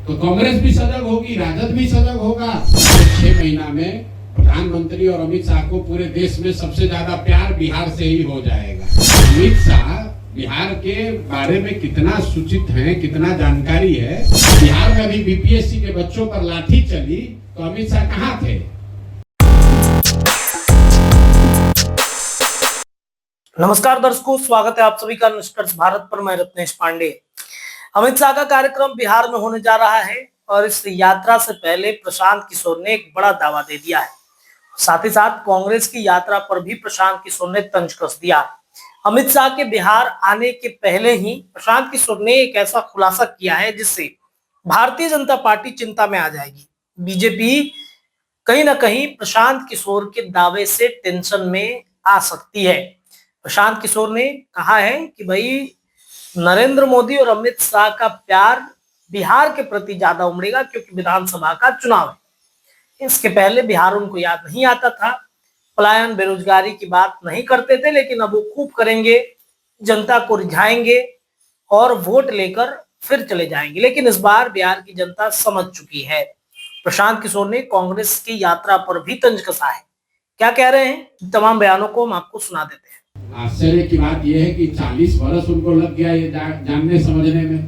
तो कांग्रेस भी सजग होगी, राजद भी सजग होगा। 6 महीना में प्रधानमंत्री और अमित शाह को पूरे देश में सबसे ज्यादा प्यार बिहार से ही हो जाएगा। अमित शाह बिहार के बारे में कितना सूचित हैं, कितना जानकारी है। बिहार में अभी बीपीएससी के बच्चों पर लाठी चली तो अमित शाह कहाँ थे? नमस्कार दर्शकों, स्वागत है आप सभी का निष्कर्ष भारत पर। मैं रत्नेश पांडे। अमित शाह का कार्यक्रम बिहार में होने जा रहा है और इस यात्रा से पहले प्रशांत किशोर ने एक बड़ा दावा दे दिया है। साथ ही साथ कांग्रेस की यात्रा पर भी प्रशांत किशोर ने तंज कस दिया। अमित शाह के बिहार आने के पहले ही प्रशांत किशोर ने एक ऐसा खुलासा किया है जिससे भारतीय जनता पार्टी चिंता में आ जाएगी। बीजेपी कहीं ना कहीं प्रशांत किशोर के दावे से टेंशन में आ सकती है। प्रशांत किशोर ने कहा है कि भाई नरेंद्र मोदी और अमित शाह का प्यार बिहार के प्रति ज्यादा उमड़ेगा क्योंकि विधानसभा का चुनाव है। इसके पहले बिहार उनको याद नहीं आता था, पलायन बेरोजगारी की बात नहीं करते थे, लेकिन अब वो खूब करेंगे, जनता को रिझाएंगे और वोट लेकर फिर चले जाएंगे। लेकिन इस बार बिहार की जनता समझ चुकी है। प्रशांत किशोर ने कांग्रेस की यात्रा पर भी तंज कसा है। क्या कह रहे हैं, तमाम बयानों को हम आपको सुना देते हैं। आश्चर्य की बात यह है कि 40 वर्ष उनको लग गया ये जानने समझने में।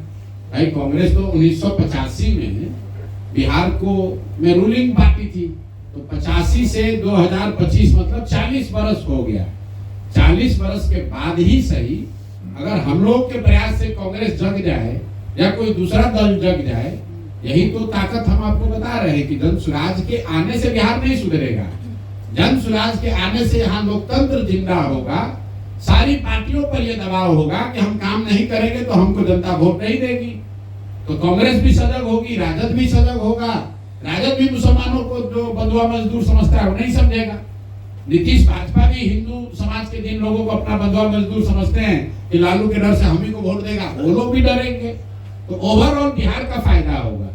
भाई कांग्रेस तो 1985 में बिहार को में रूलिंग पार्टी थी, तो 85 से 2025 मतलब 40 वर्ष हो गया। 40 वर्ष के बाद ही सही अगर हम लोग के प्रयास से कांग्रेस जग जाए या कोई दूसरा दल जग जाए, यही तो ताकत हम आपको बता रहे हैं कि जन स्वराज के आने से बिहार नहीं सुधरेगा। जन स्वराज के आने से यहाँ लोकतंत्र जिंदा होगा। सारी पार्टियों पर यह दबाव होगा कि हम काम नहीं करेंगे तो हमको जनता वोट नहीं देगी। तो कांग्रेस भी सजग होगी, राजद भी सजग होगा। राजद भी मुसलमानों को जो बंधुआ मजदूर समझता है वो नहीं समझेगा। नीतीश भाजपा भी हिंदू समाज के जिन लोगों को अपना बंधुआ मजदूर समझते हैं कि लालू के डर से हम ही को वोट देगा, वो लोग भी डरेंगे। तो ओवरऑल बिहार का फायदा होगा।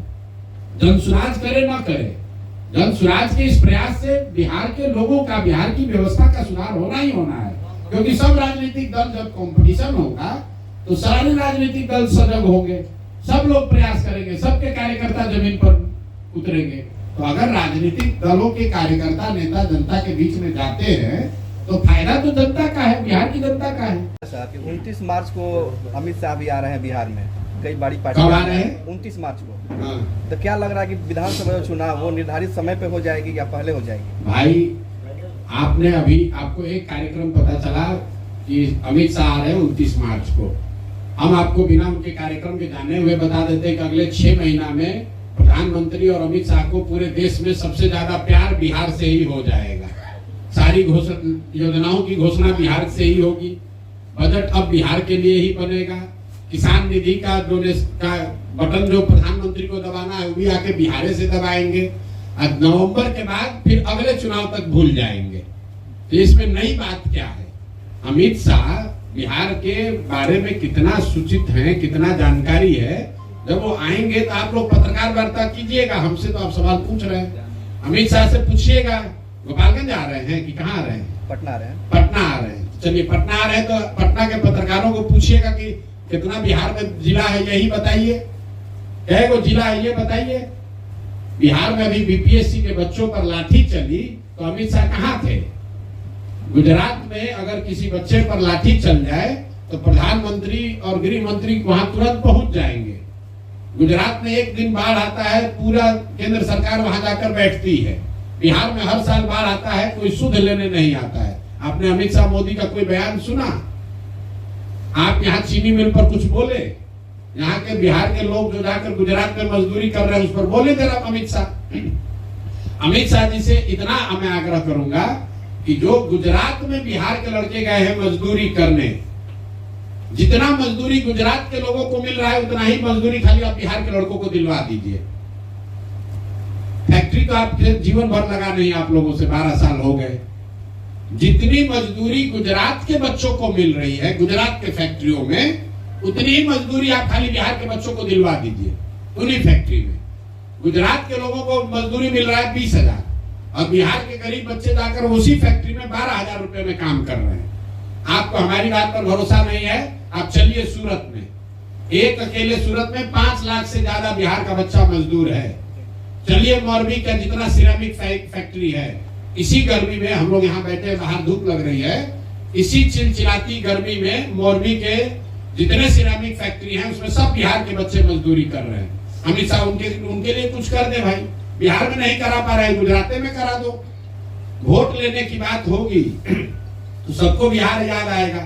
जन स्वराज करे ना करे, जन स्वराज के इस प्रयास से बिहार के लोगों का, बिहार की व्यवस्था का सुधार होना ही होना है। क्योंकि सब राजनीतिक दल जब कंपटीशन होगा तो सारे राजनीतिक दल सजग होंगे, सब लोग प्रयास करेंगे, सबके कार्यकर्ता जमीन पर उतरेंगे। तो अगर राजनीतिक दलों के कार्यकर्ता नेता जनता के बीच में जाते हैं तो फायदा तो जनता का है, बिहार की जनता का है। 29 मार्च को अमित शाह भी आ रहे हैं बिहार में, कई बड़ी पार्टी कब आ रहे हैं? 29 मार्च को। तो क्या लग रहा है कि विधानसभा चुनाव वो निर्धारित समय पे हो जाएगी या पहले हो जाएगी? भाई आपने अभी आपको एक कार्यक्रम पता चला कि अमित शाह आ रहे हैं 29 मार्च को। हम आपको बिना उनके कार्यक्रम के जाने हुए बता देते हैं कि अगले 6 महीना में प्रधानमंत्री और अमित शाह को पूरे देश में सबसे ज्यादा प्यार बिहार से ही हो जाएगा। सारी योजनाओं की घोषणा बिहार से ही होगी। बजट अब बिहार के लिए ही बनेगा। किसान निधि का बटन जो प्रधानमंत्री को दबाना है वो भी आके बिहार से दबाएंगे। नवंबर के बाद फिर अगले चुनाव तक भूल जाएंगे। तो इसमें नई बात क्या है? अमित शाह बिहार के बारे में कितना सूचित हैं, कितना जानकारी है। जब वो आएंगे तो आप लोग पत्रकार वार्ता कीजिएगा, हमसे तो आप सवाल पूछ रहे हैं। अमित शाह से पूछिएगा गोपालगंज आ रहे हैं कि कहाँ आ रहे हैं? पटना आ रहे हैं। पटना आ रहे हैं। चलिए पटना आ रहे हैं तो पटना के पत्रकारों को पूछिएगा कि कितना बिहार में जिला है यही बताइए, कै गो जिला है ये बताइए। बिहार में अभी बीपीएससी के बच्चों पर लाठी चली तो अमित शाह कहाँ थे? गुजरात में अगर किसी बच्चे पर लाठी चल जाए तो प्रधानमंत्री और गृह मंत्री वहां तुरंत पहुंच जाएंगे। गुजरात में एक दिन बाढ़ आता है, पूरा केंद्र सरकार वहां जाकर बैठती है। बिहार में हर साल बाढ़ आता है, कोई सुध लेने नहीं आता है। आपने अमित शाह मोदी का कोई बयान सुना? आप यहाँ चीनी मिल पर कुछ बोले? यहाँ के बिहार के लोग जो जाकर गुजरात में मजदूरी कर रहे हैं उस पर बोले जरा अमित शाह। अमित शाह जी से इतना मैं आग्रह करूंगा कि जो गुजरात में बिहार के लड़के गए हैं मजदूरी करने, जितना मजदूरी गुजरात के लोगों को मिल रहा है उतना ही मजदूरी खाली आप बिहार के लड़कों को दिलवा दीजिए। फैक्ट्री तो आप जीवन भर लगा नहीं, आप लोगों से 12 साल हो गए। जितनी मजदूरी गुजरात के बच्चों को मिल रही है गुजरात के फैक्ट्रियों में, उतनी ही मजदूरी आप खाली बिहार के बच्चों को दिलवा दीजिए उन्हीं फैक्ट्री में। गुजरात के लोगों को मजदूरी मिल रहा है 20,000 और बिहार के गरीब बच्चे जाकर उसी फैक्ट्री में 12,000 रुपए में काम कर रहे हैं। आपको हमारी बात पर भरोसा नहीं है? आप चलिए सूरत में एक अकेले सूरत में 5 लाख से ज्यादा बिहार का बच्चा मजदूर है। चलिए मौरबी का जितना सिरामिक फैक्ट्री है, इसी गर्मी में हम लोग यहाँ बैठे, बाहर धूप लग रही है, इसी चिलचिलाती गर्मी में मौरबी के जितने सिरामिक फैक्ट्री हैं उसमें सब बिहार के बच्चे मजदूरी कर रहे हैं। अमित शाह उनके लिए कुछ कर दे भाई। बिहार में नहीं करा पा रहे, गुजरात में करा दो। वोट लेने की बात होगी तो सबको बिहार याद आएगा।